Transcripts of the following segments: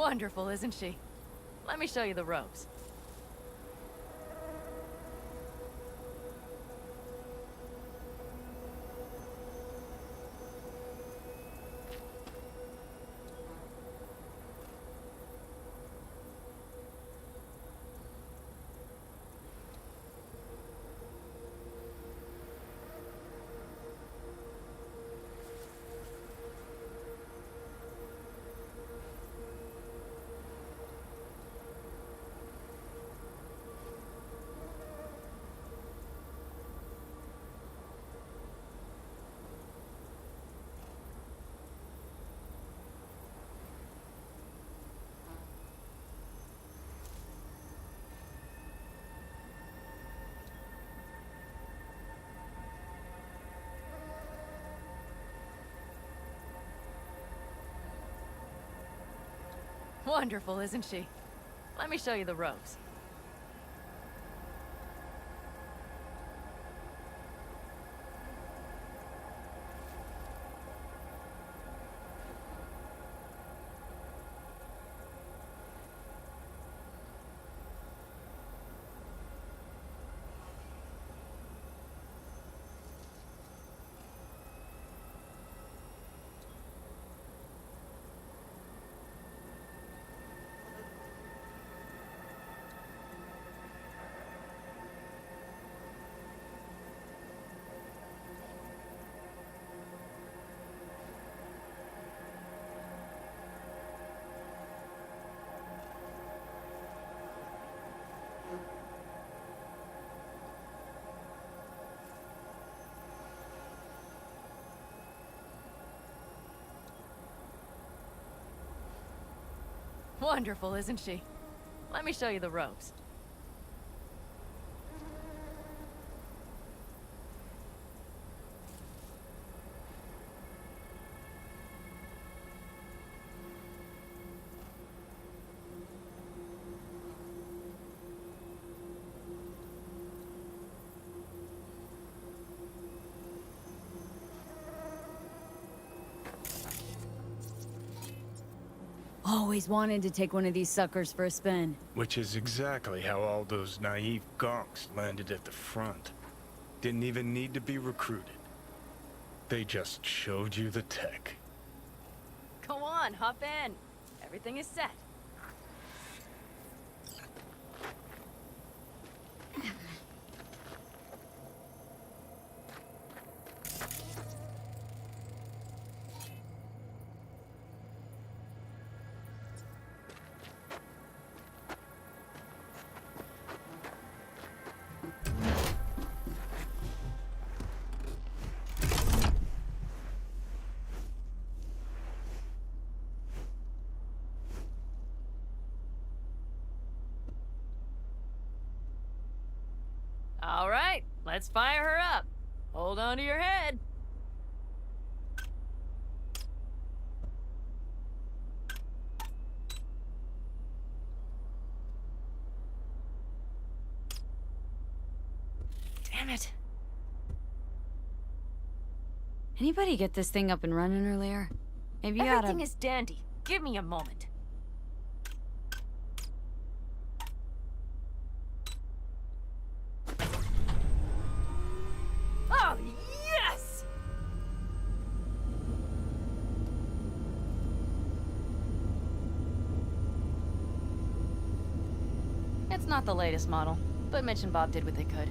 Wonderful, isn't she? Let me show you the ropes. Wonderful, isn't she? Let me show you the ropes. Wonderful, isn't she? Let me show you the ropes. Always wanted to take one of these suckers for a spin. Which is exactly how all those naive gonks landed at the front. Didn't even need to be recruited. They just showed you the tech. Go on, hop in. Everything is set. All right, let's fire her up. Hold on to your head. Damn it. Anybody get this thing up and running earlier? Maybe you oughta... Everything is dandy. Give me a moment. Oh, yes! It's not the latest model, but Mitch and Bob did what they could.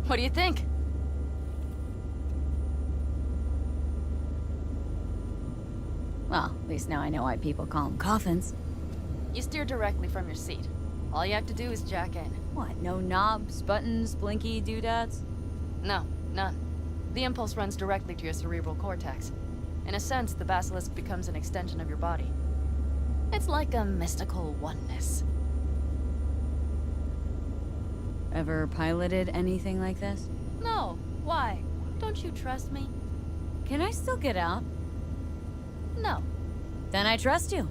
What do you think? Well, at least now I know why people call them coffins. You steer directly from your seat. All you have to do is jack in. What, no knobs, buttons, blinky doodads? No, none. The impulse runs directly to your cerebral cortex. In a sense, the basilisk becomes an extension of your body. It's like a mystical oneness. Ever piloted anything like this? No, why? Don't you trust me? Can I still get out? No. Then I trust you.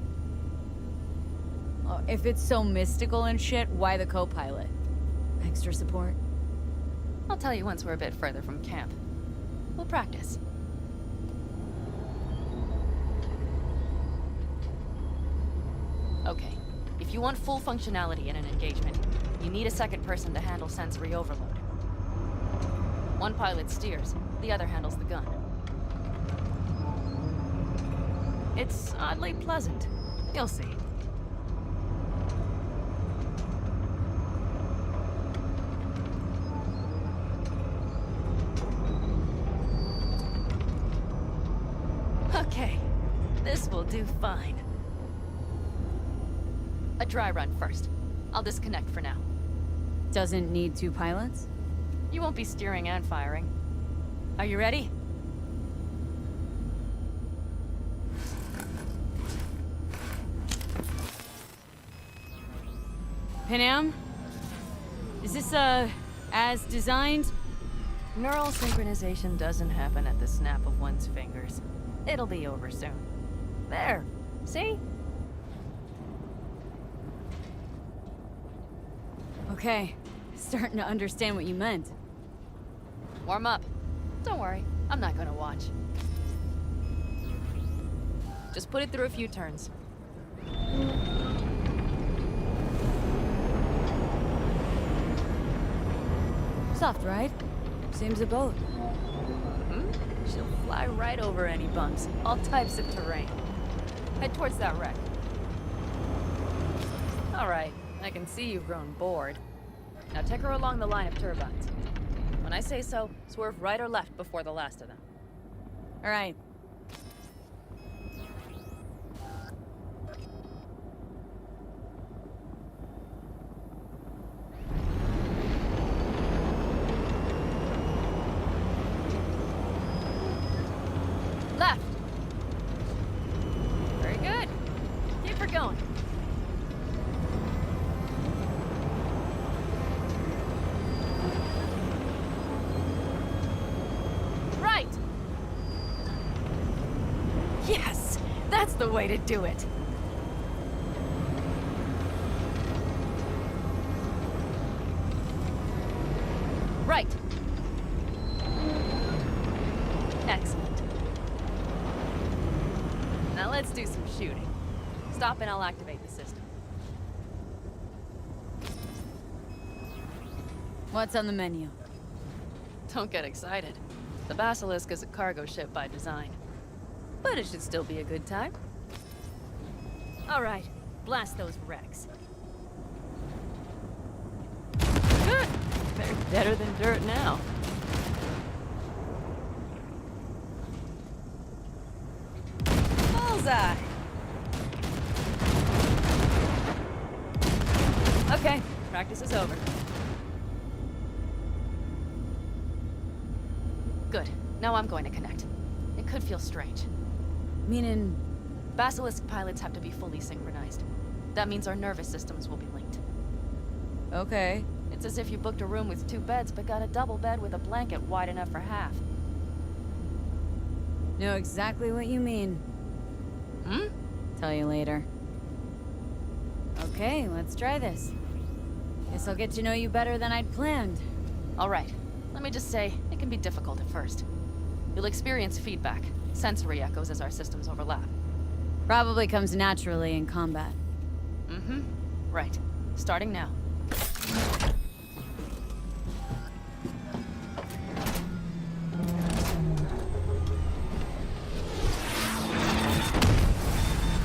Oh, if it's so mystical and shit, why the co-pilot? Extra support? I'll tell you once we're a bit further from camp. We'll practice. Okay, if you want full functionality in an engagement, you need a second person to handle sensory overload. One pilot steers, the other handles the gun. It's oddly pleasant. You'll see. Okay, this will do fine. A dry run first. I'll disconnect for now. Doesn't need 2 pilots? You won't be steering and firing. Are you ready? Panam? Is this, as designed? Neural synchronization doesn't happen at the snap of one's fingers. It'll be over soon. There. See? Okay, starting to understand what you meant. Warm up. Don't worry, I'm not gonna watch. Just put it through a few turns. Soft ride. Seems a boat. She'll fly right over any bumps, all types of terrain. Head towards that wreck. All right, I can see you've grown bored. Now take her along the line of turbines. When I say so, swerve right or left before the last of them. All right. Left! Very good. Keep her going. Right! Yes! That's the way to do it! Right! Excellent. Now let's do some shooting. Stop and I'll activate the system. What's on the menu? Don't get excited. The Basilisk is a cargo ship by design. But it should still be a good time. All right, blast those wrecks. Good! They're better than dirt now. Bullseye! Okay, practice is over. Good. Now I'm going to connect. It could feel strange. Meaning, Basilisk pilots have to be fully synchronized. That means our nervous systems will be linked. okay. It's as if you booked a room with 2 beds, but got a double bed with a blanket wide enough for half. Know exactly what you mean. Hmm? Tell you later. Okay, let's try this. Guess I'll get to know you better than I'd planned. All right. Let me just say, it can be difficult at first. You'll experience feedback, sensory echoes as our systems overlap. Probably comes naturally in combat. Mm-hmm. Right. Starting now.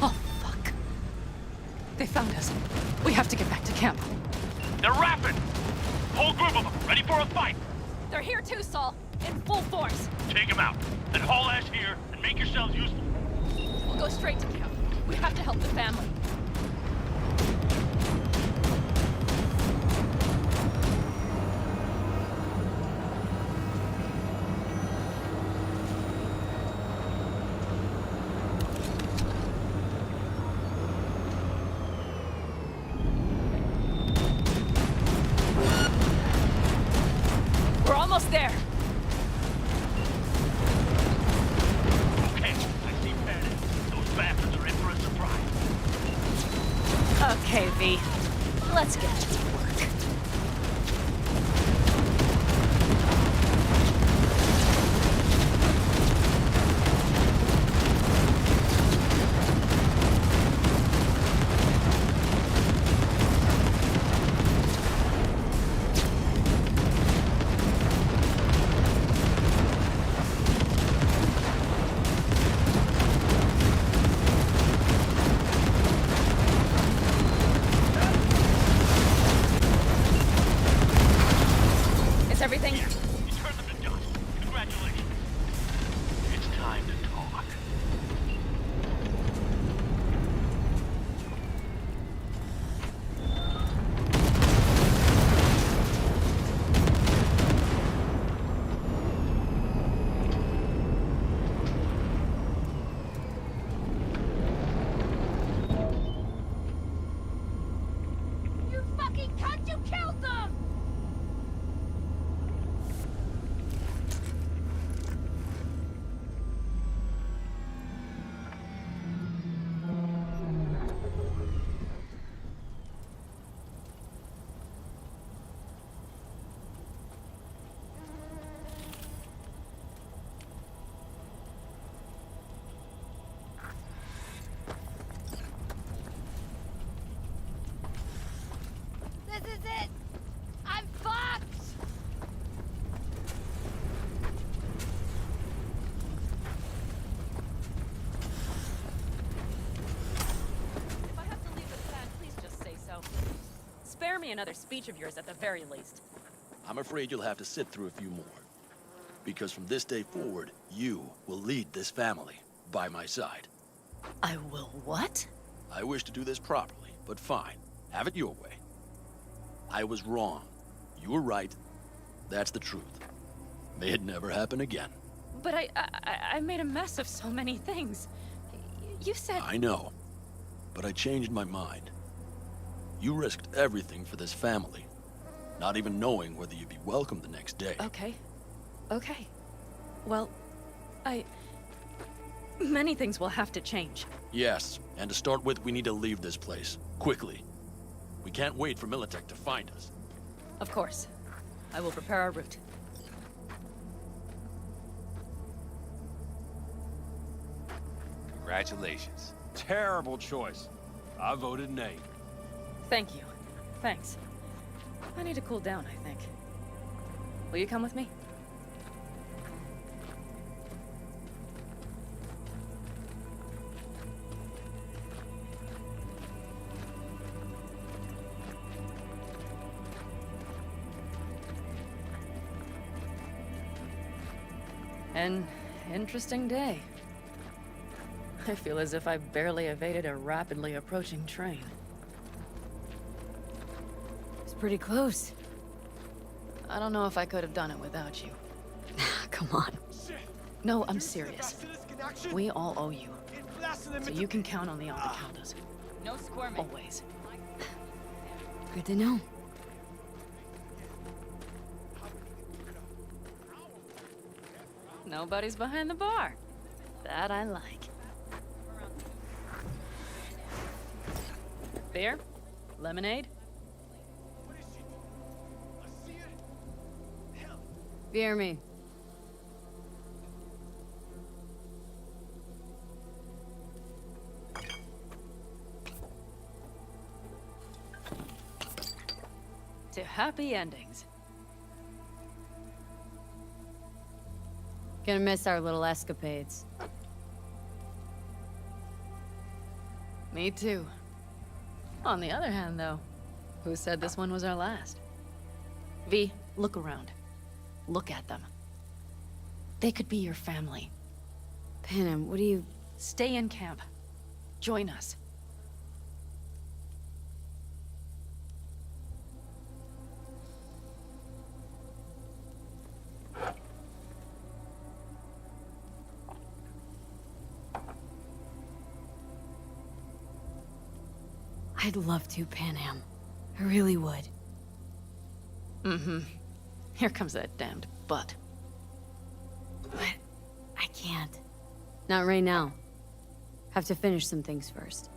Oh, fuck. They found us. We have to get back to camp. They're rapid! Whole group of them, ready for a fight! They're here too, Saul. In full force. Take them out, then haul ass here and make yourselves useful. We'll go straight to camp. We have to help the family. We're almost there. Okay, I see panic. Those bastards are in for a surprise. Okay, V. Let's get to work. killed them! This is it! I'm fucked! If I have to leave with Pat, please just say so. Spare me another speech of yours at the very least. I'm afraid you'll have to sit through a few more. Because from this day forward, you will lead this family by my side. I will what? I wish to do this properly, but fine. Have it your way. I was wrong. You were right. That's the truth. May it never happen again. But I made a mess of so many things. You said... I know. But I changed my mind. You risked everything for this family. Not even knowing whether you'd be welcome the next day. Okay. Okay. Well, many things will have to change. Yes, and to start with, we need to leave this place. Quickly. We can't wait for Militech to find us. Of course. I will prepare our route. Congratulations. Terrible choice. I voted nay. Thank you. Thanks. I need to cool down, I think. Will you come with me? An interesting day. I feel as if I barely evaded a rapidly approaching train. It's pretty close. I don't know if I could have done it without you. Come on. No, I'm serious. We all owe you. So you can count on the Aldecaldos. No squirming. Always. Good to know. Nobody's behind the bar. That I like. Beer? Lemonade? Beer me. To happy endings. Gonna miss our little escapades. Me too. On the other hand, though, who said this one was our last? V, look around. Look at them. They could be your family. Panem, what do you... Stay in camp. Join us. I'd love to, Panem. I really would. Mm-hmm. Here comes that damned butt. But I can't. Not right now. Have to finish some things first.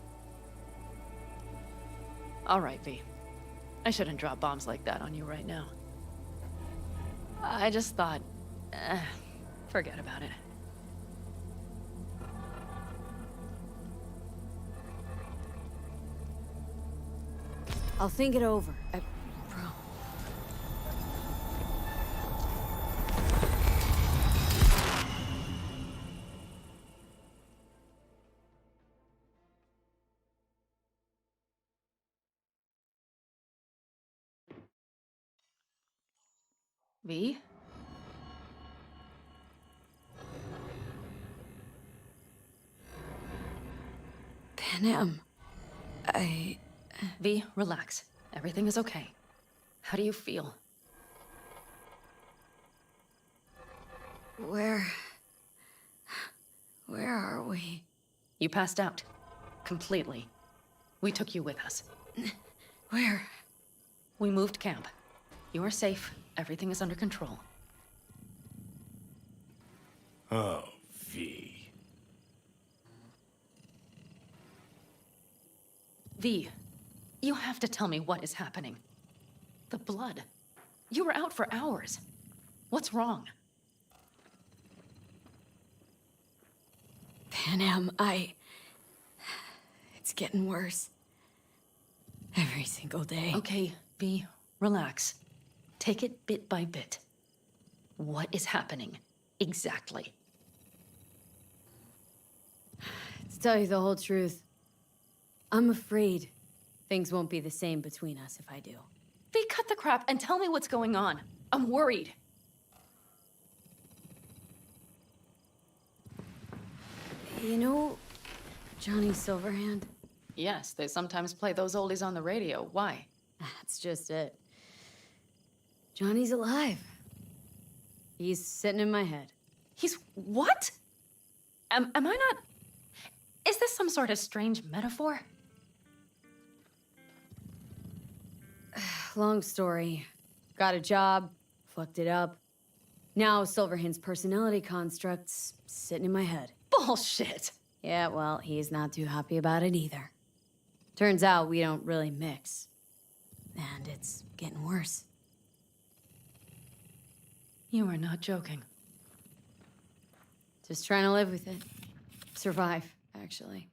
All right, V. I shouldn't drop bombs like that on you right now. I just thought... forget about it. I'll think it over. Bro. V? Panem. V, relax. Everything is okay. How do you feel? Where are we? You passed out. Completely. We took you with us. Where? We moved camp. You are safe. Everything is under control. Oh, V. V, you have to tell me what is happening. The blood. You were out for hours. What's wrong? Panam, it's getting worse. Every single day. Okay, V, relax. Take it bit by bit. What is happening? Exactly. To tell you the whole truth, I'm afraid things won't be the same between us if I do. V, cut the crap and tell me what's going on. I'm worried. You know Johnny Silverhand? Yes, they sometimes play those oldies on the radio. Why? That's just it. Johnny's alive. He's sitting in my head. He's what? Am I not... Is this some sort of strange metaphor? Long story. Got a job, fucked it up. Now Silverhand's personality construct's sitting in my head. Bullshit! Yeah, well, he's not too happy about it either. Turns out we don't really mix. And it's getting worse. You are not joking. Just trying to live with it. Survive, actually.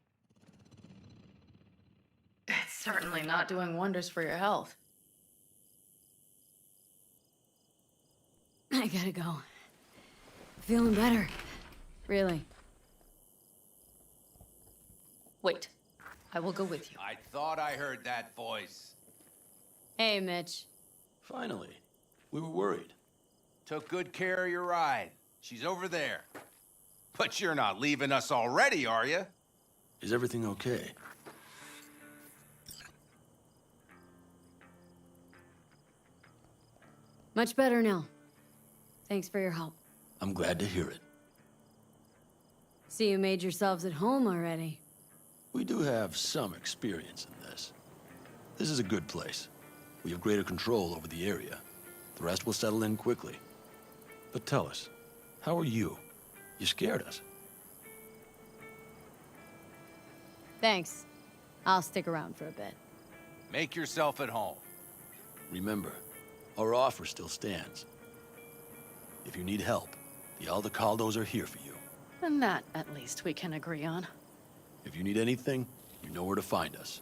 It's certainly not doing wonders for your health. I gotta go. Feeling better. Really. Wait. I will go with you. I thought I heard that voice. Hey, Mitch. Finally. We were worried. Took good care of your ride. She's over there. But you're not leaving us already, are you? Is everything okay? Much better now. Thanks for your help. I'm glad to hear it. See you made yourselves at home already. We do have some experience in this. This is a good place. We have greater control over the area. The rest will settle in quickly. But tell us, how are you? You scared us. Thanks. I'll stick around for a bit. Make yourself at home. Remember, our offer still stands. If you need help, the Aldecaldos are here for you. And that, at least, we can agree on. If you need anything, you know where to find us.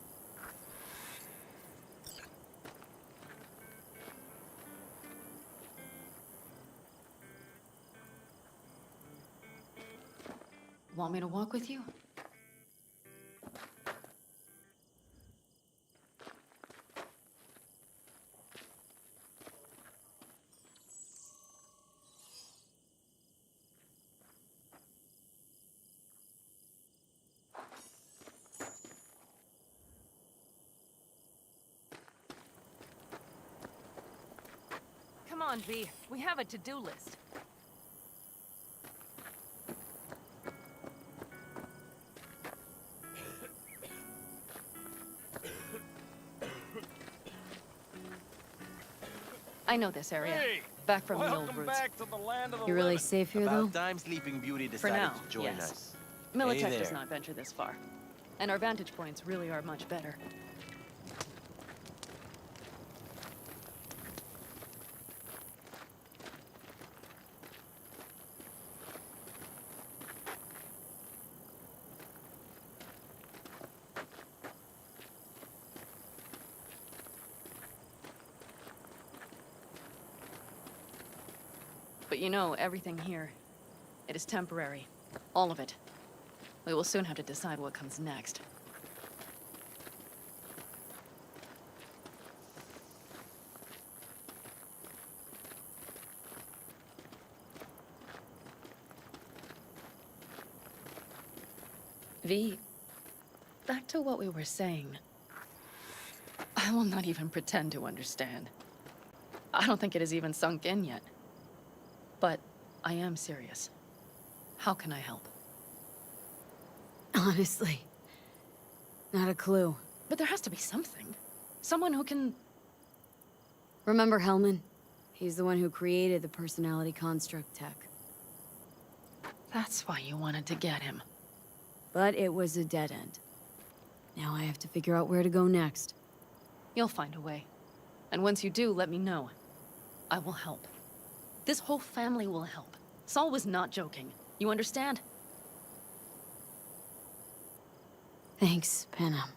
Want me to walk with you? Come on, V. We have a to-do list. I know this area. Hey! Back from the old Welcome roots. back to the land of the You really living. safe here, though? About time Sleeping Beauty For decided now, to join yes. us. Militech Hey does there. not venture this far. And our vantage points really are much better. But you know, everything here, it is temporary. All of it. We will soon have to decide what comes next. V, back to what we were saying. I will not even pretend to understand. I don't think it has even sunk in yet. But I am serious. How can I help? Honestly, not a clue. But there has to be something. Someone who can... Remember Hellman? He's the one who created the personality construct tech. That's why you wanted to get him. But it was a dead end. Now I have to figure out where to go next. You'll find a way. And once you do, let me know. I will help. This whole family will help. Saul was not joking. You understand? Thanks, Panam.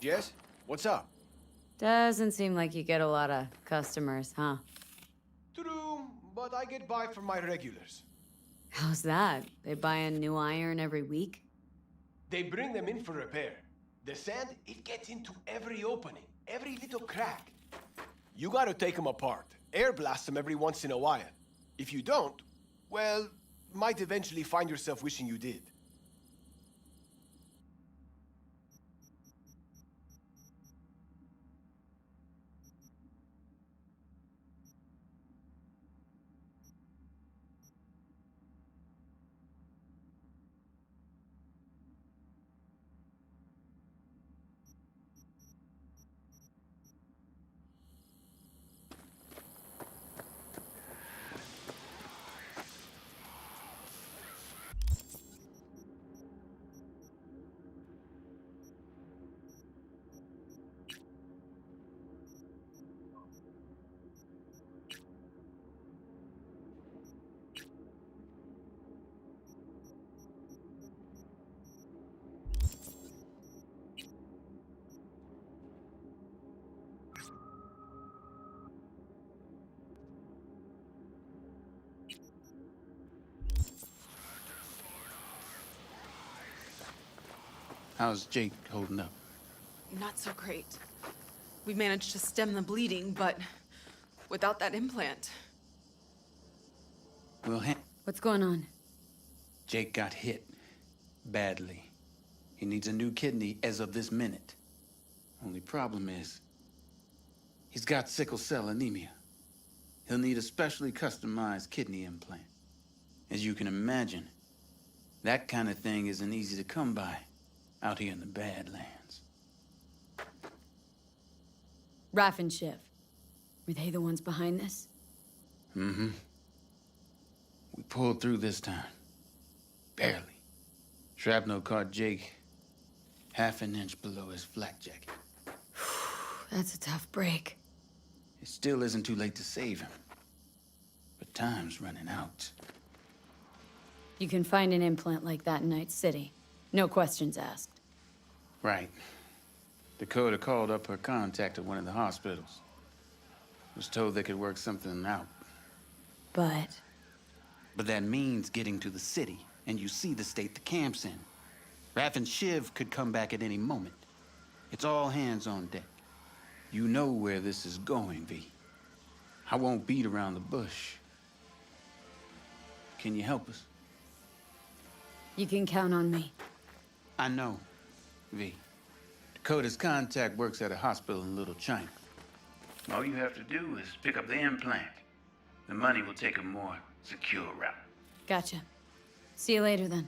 Jess, what's up? Doesn't seem like you get a lot of customers, huh? True, but I get by from my regulars. How's that? They buy a new iron every week? They bring them in for repair. The sand, it gets into every opening, every little crack. You gotta take them apart, air blast them every once in a while. If you don't, well, might eventually find yourself wishing you did. How's Jake holding up? Not so great. We managed to stem the bleeding, but without that implant. Well, What's going on? Jake got hit. Badly. He needs a new kidney as of this minute. Only problem is, he's got sickle cell anemia. He'll need a specially customized kidney implant. As you can imagine, that kind of thing isn't easy to come by out here in the Badlands. Raff and Shiv. Were they the ones behind this? Mm-hmm. We pulled through this time. Barely. Shrapnel caught Jake half an inch below his flak jacket. That's a tough break. It still isn't too late to save him. But time's running out. You can find an implant like that in Night City. No questions asked. Right. Dakota called up her contact at one of the hospitals. Was told they could work something out. But But that means getting to the city, and you see the state the camp's in. Raph and Shiv could come back at any moment. It's all hands on deck. You know where this is going, V. I won't beat around the bush. Can you help us? you can count on me. I know, V. Dakota's contact works at a hospital in Little China. All you have to do is pick up the implant. The money will take a more secure route. Gotcha. See you later then.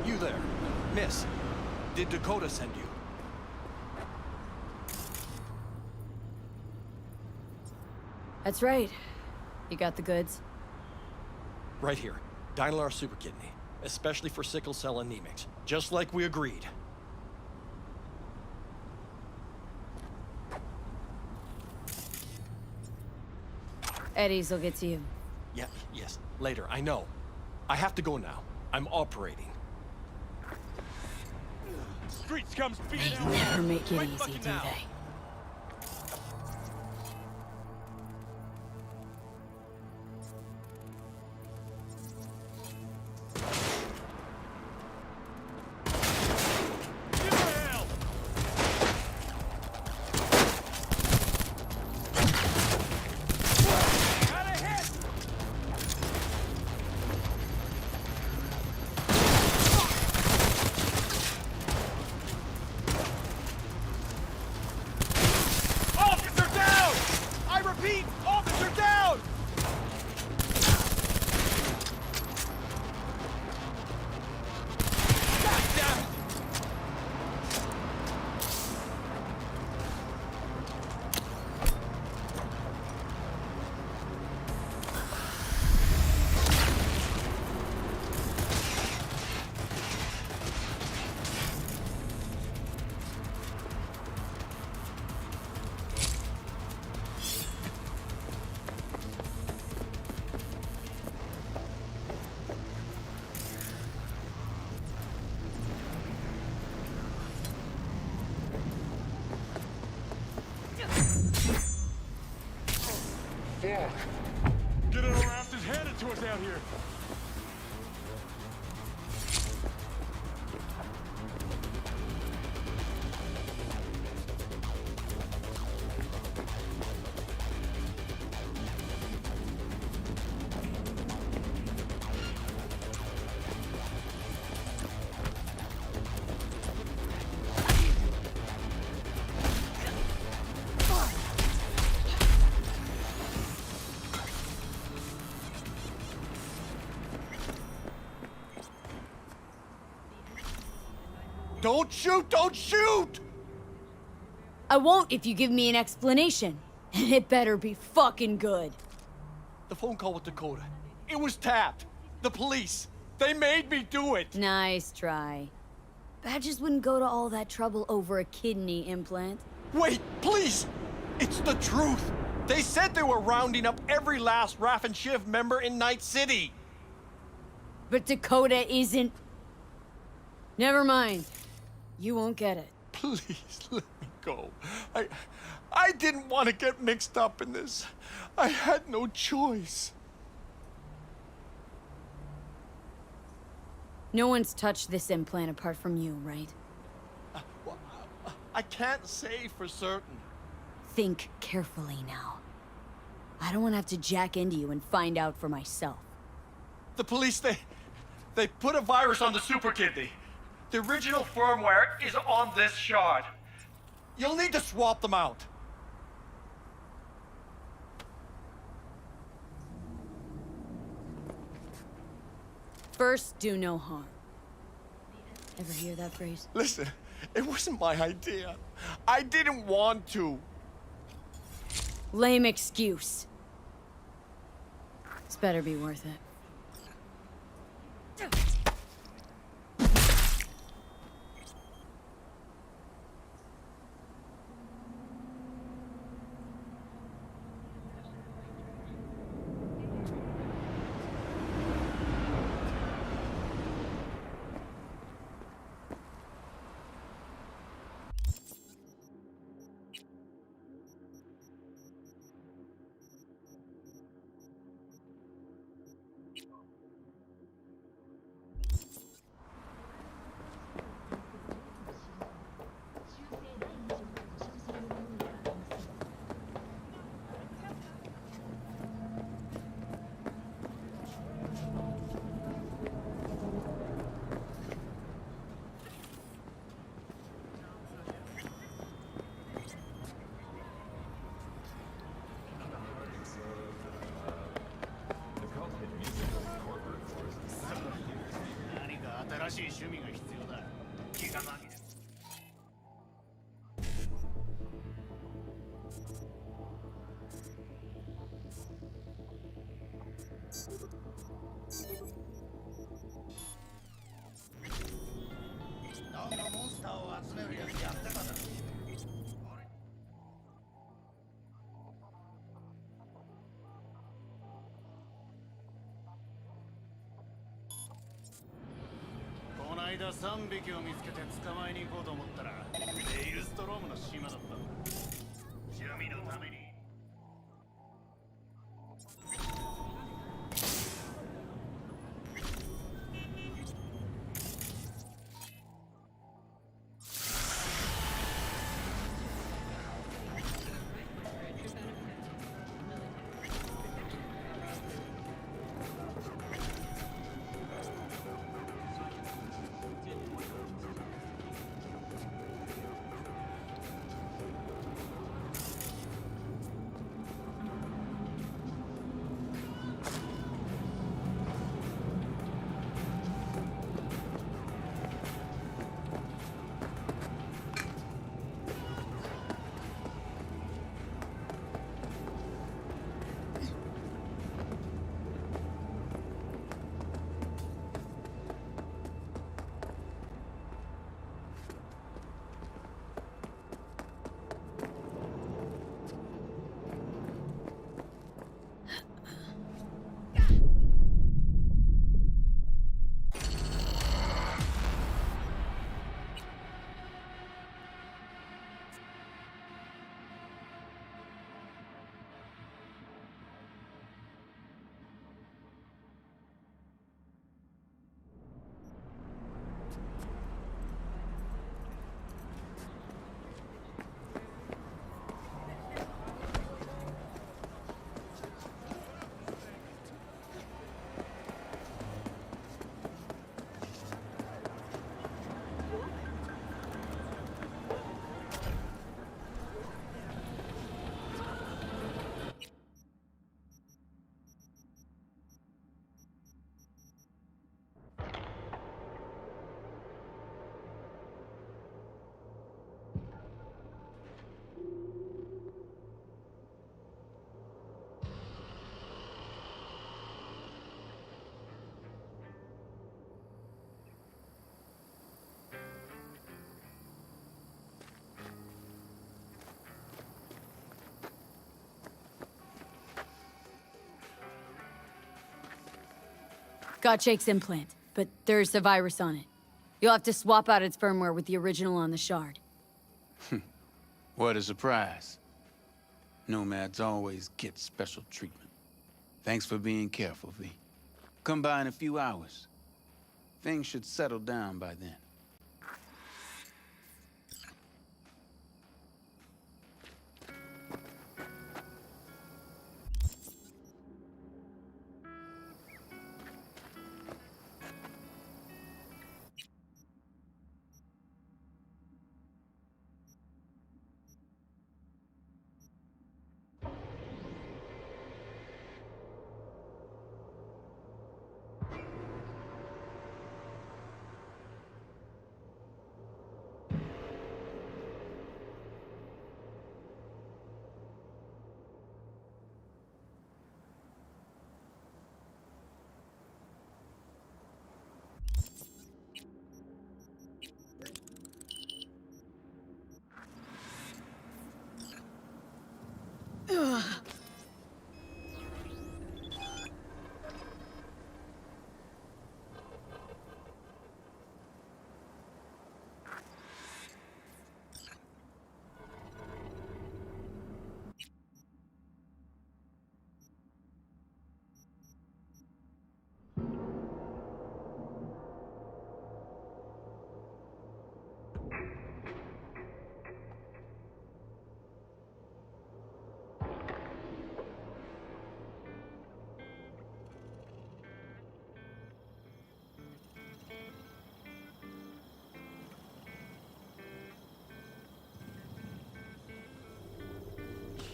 You there. Miss, did Dakota send you? That's right. You got the goods? Right here. Dynalar Super Kidney. Especially for sickle cell anemics. Just like we agreed. Eddie's will get to you. Yeah, yes. Later, I know. I have to go now. I'm operating. Streets come speeding. They never make it easy, do they? drugs out here. Don't shoot! Don't shoot! I won't if you give me an explanation. And it better be fucking good. The phone call with Dakota. It was tapped. The police. They made me do it. Nice try. Badges wouldn't go to all that trouble over a kidney implant. Wait, please! It's the truth! They said they were rounding up every last Raff and Shiv member in Night City! But Dakota isn't... Never mind. You won't get it. Please, let me go. I didn't want to get mixed up in this. I had no choice. No one's touched this implant apart from you, right? I can't say for certain. Think carefully now. I don't want to have to jack into you and find out for myself. The police, they put a virus on the super kidney. The original firmware is on this shard. You'll need to swap them out. First, do no harm. Ever hear that phrase? Listen, it wasn't my idea. I didn't want to. Lame excuse. This better be worth it.間3匹を見つけて捕まえに行こうと思ったらレイルストロームの島だった。趣味のために。Got Jake's implant, but there's a virus on it. You'll have to swap out its firmware with the original on the shard. What a surprise. Nomads always get special treatment. Thanks for being careful, V. Come by in a few hours. Things should settle down by then.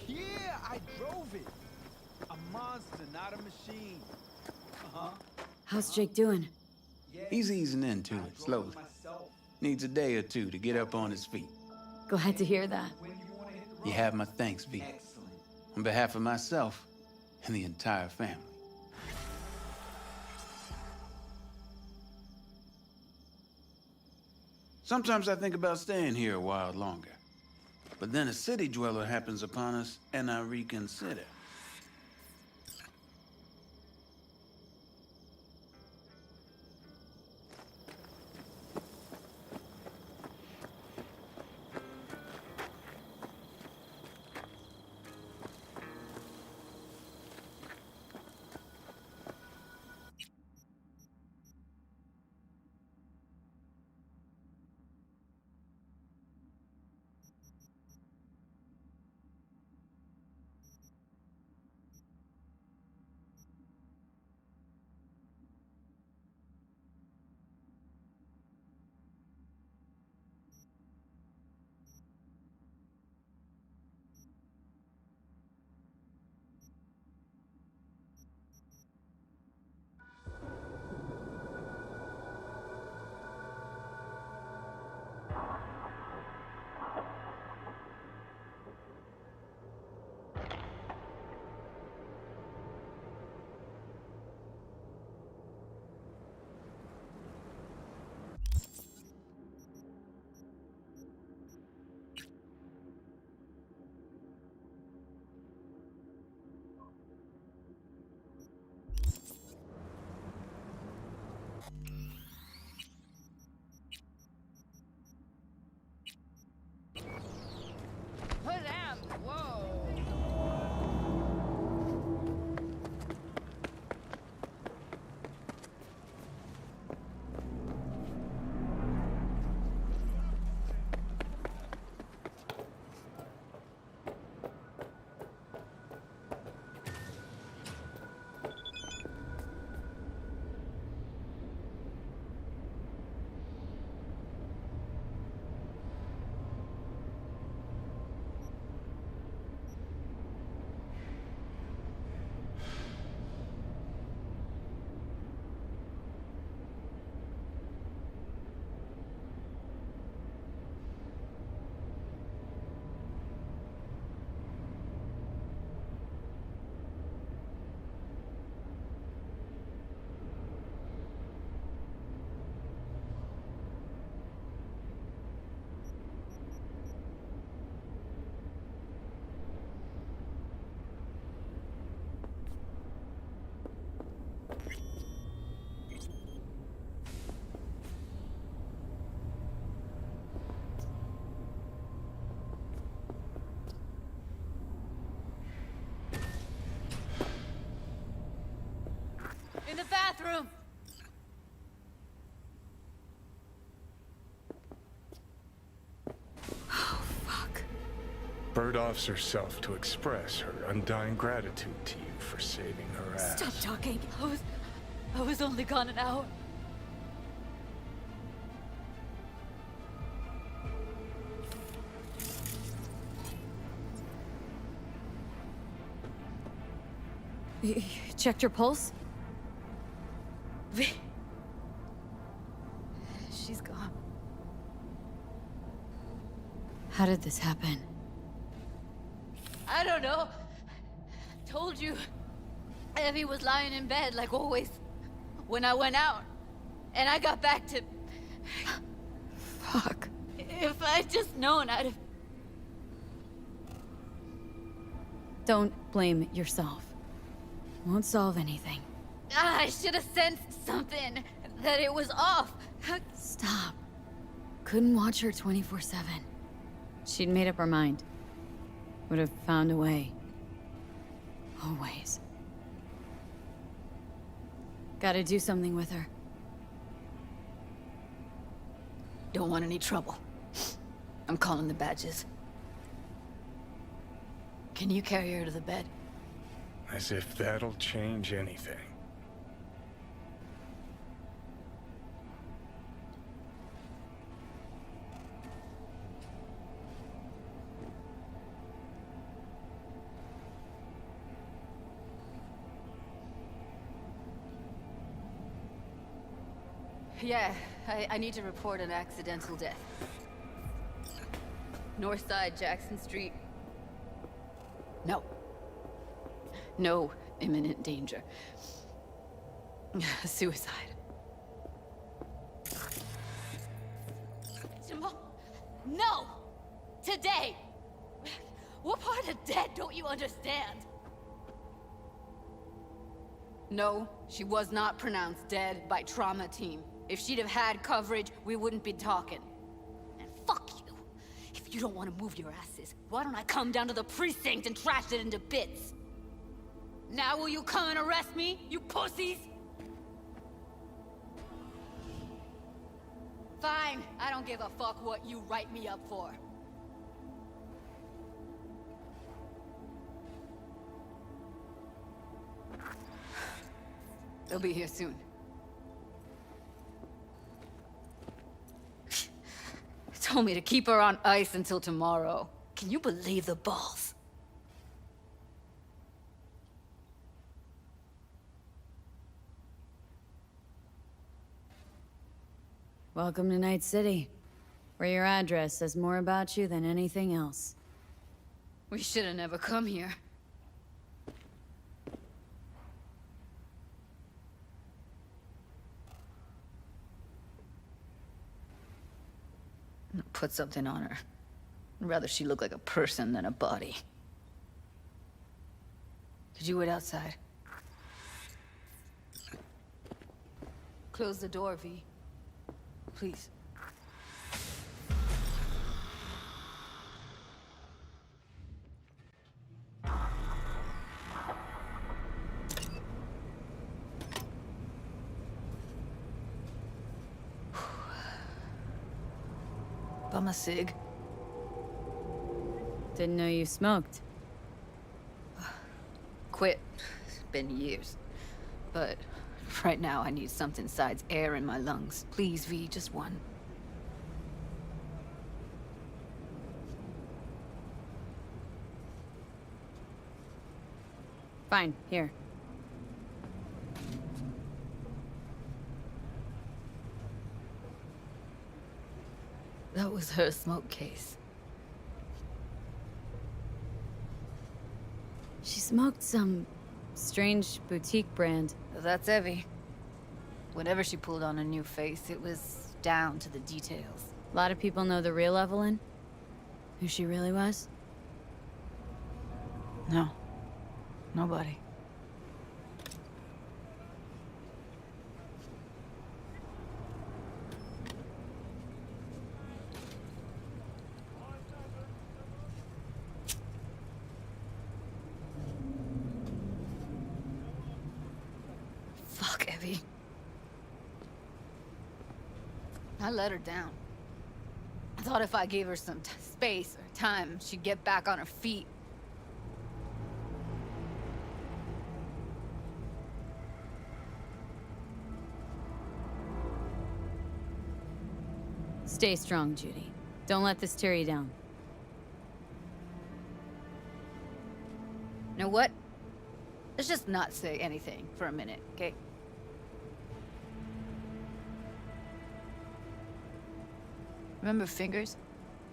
Yeah, I drove it. A monster, not a machine. Uh-huh. How's Jake doing? He's easing into it, slowly. Needs a day or two to get up on his feet. Glad to hear that. You have my thanks, V. On behalf of myself and the entire family. Sometimes I think about staying here a while longer. But then a city dweller happens upon us, and I reconsider. bathroom! Oh, fuck. Bird offs herself to express her undying gratitude to you for saving her ass. Stop talking. I was only gone an hour. You checked your pulse? She's gone. How did this happen? I don't know. Told you. Evie was lying in bed like always. When I went out. And I got back to... Fuck. If I'd just known, I'd have... Don't blame yourself. Won't solve anything. I should have sensed something. That it was off. Stop. Couldn't watch her 24/7. She'd made up her mind. Would have found a way. Always. Gotta do something with her. Don't want any trouble. I'm calling the badges. Can you carry her to the bed? As if that'll change anything. Yeah, I need to report an accidental death. North side, Jackson Street. No. No imminent danger. Suicide. Jamal, no! Today! What part of dead don't you understand? No, she was not pronounced dead by trauma team. If she'd have had coverage, we wouldn't be talking. And fuck you. If you don't want to move your asses, why don't I come down to the precinct and trash it into bits? Now will you come and arrest me, you pussies? Fine, I don't give a fuck what you write me up for. They'll be here soon. Told me to keep her on ice until tomorrow. Can you believe the balls? Welcome to Night City, where your address says more about you than anything else. We should have never come here. Put something on her. I'd rather she look like a person than a body. Could you wait outside? Close the door, V. Please. Bum a cig. Didn't know you smoked. Quit. It's been years. But right now I need something besides air in my lungs. Please, V, just one. Fine, here. That was her smoke case. She smoked some strange boutique brand. That's Evie. Whenever she pulled on a new face, it was down to the details. A lot of people know the real Evelyn? Who she really was? No. Nobody. Fuck, Evie. I let her down. I thought if I gave her some space or time, she'd get back on her feet. Stay strong, Judy. Don't let this tear you down. You know what? Let's just not say anything for a minute, okay? Remember Fingers?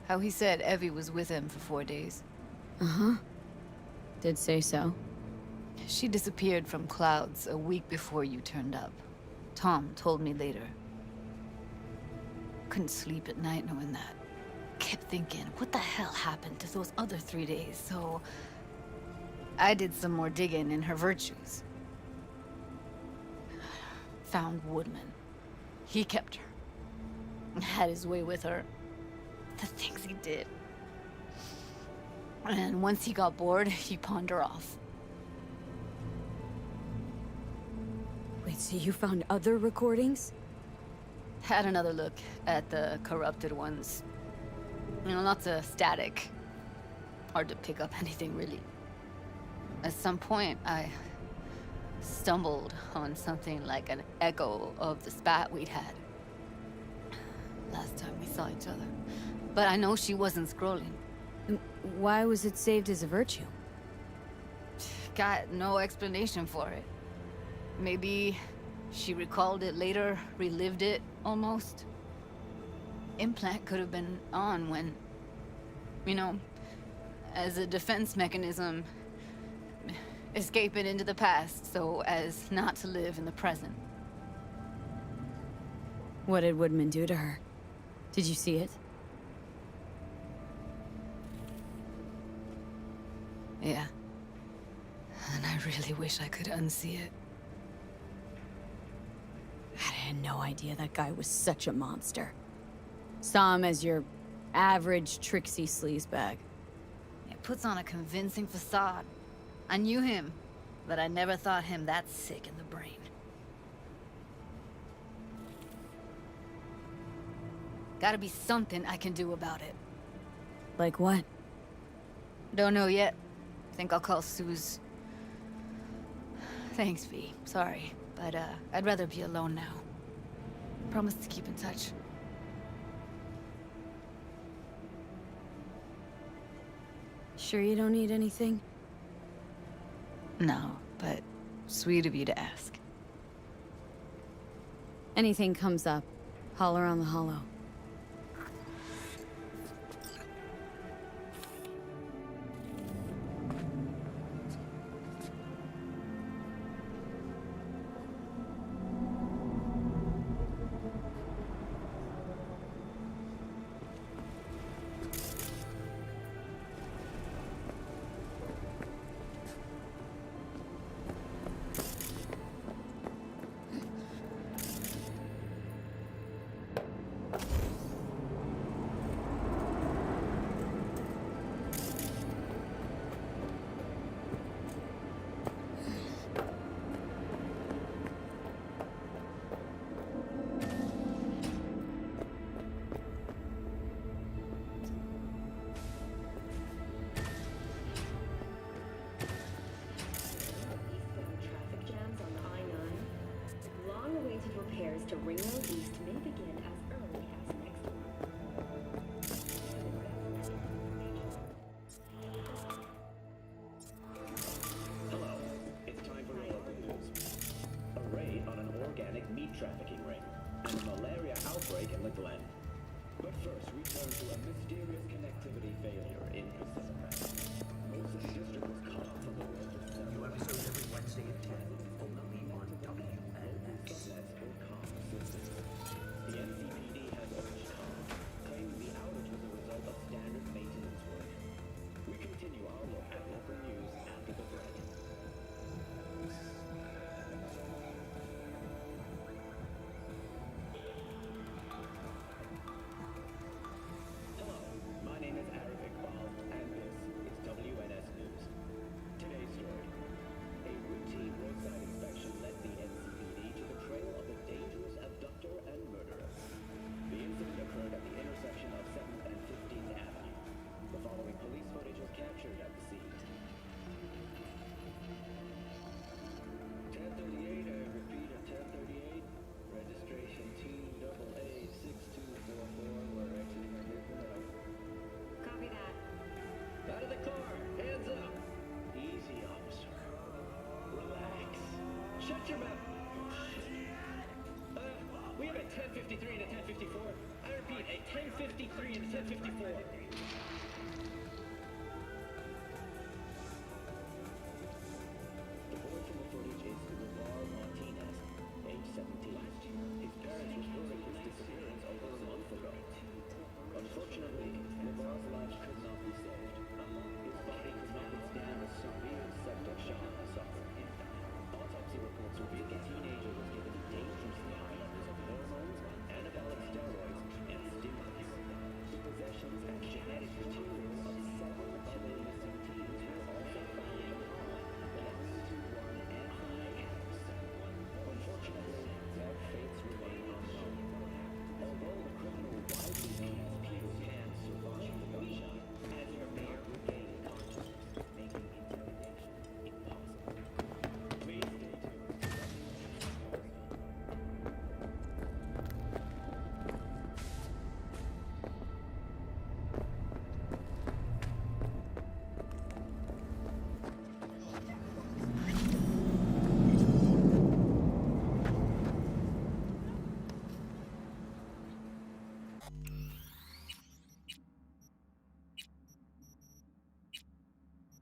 How he said Evie was with him for 4 days. Uh-huh. Did say so. She disappeared from Clouds a week before you turned up. Tom told me later. Couldn't sleep at night knowing that. Kept thinking, what the hell happened to those other 3 days? So I did some more digging in her virtues. Found Woodman. He kept her. Had his way with her. The things he did. And once he got bored, he pawned her off. Wait, so you found other recordings? Had another look at the corrupted ones. You know, lots of static. Hard to pick up anything, really. At some point, I stumbled on something like an echo of the spat we'd had. Last time we saw each other. But I know she wasn't scrolling. Why was it saved as a virtue? Got no explanation for it. Maybe she recalled it later, relived it, almost. Implant could have been on when, you know, as a defense mechanism, escaping into the past so as not to live in the present. What did Woodman do to her? Did you see it? Yeah. And I really wish I could unsee it. I had no idea that guy was such a monster. Saw him as your average tricksy sleazebag. He puts on a convincing facade. I knew him, but I never thought him that sick in the brain. Gotta be something I can do about it. Like what? Don't know yet. Think I'll call Suze. Thanks, V. Sorry, but I'd rather be alone now. Promise to keep in touch. Sure you don't need anything? No, but sweet of you to ask. Anything comes up, holler on the hollow. To Ringo East may begin as early as next month. Hello, it's time for your local news. A raid on an organic meat trafficking ring and a malaria outbreak in the Glen. But first, we turn to a mysterious connectivity failure in Pacifica. Most of the district was cut off from the world. New episodes every Wednesday at 10.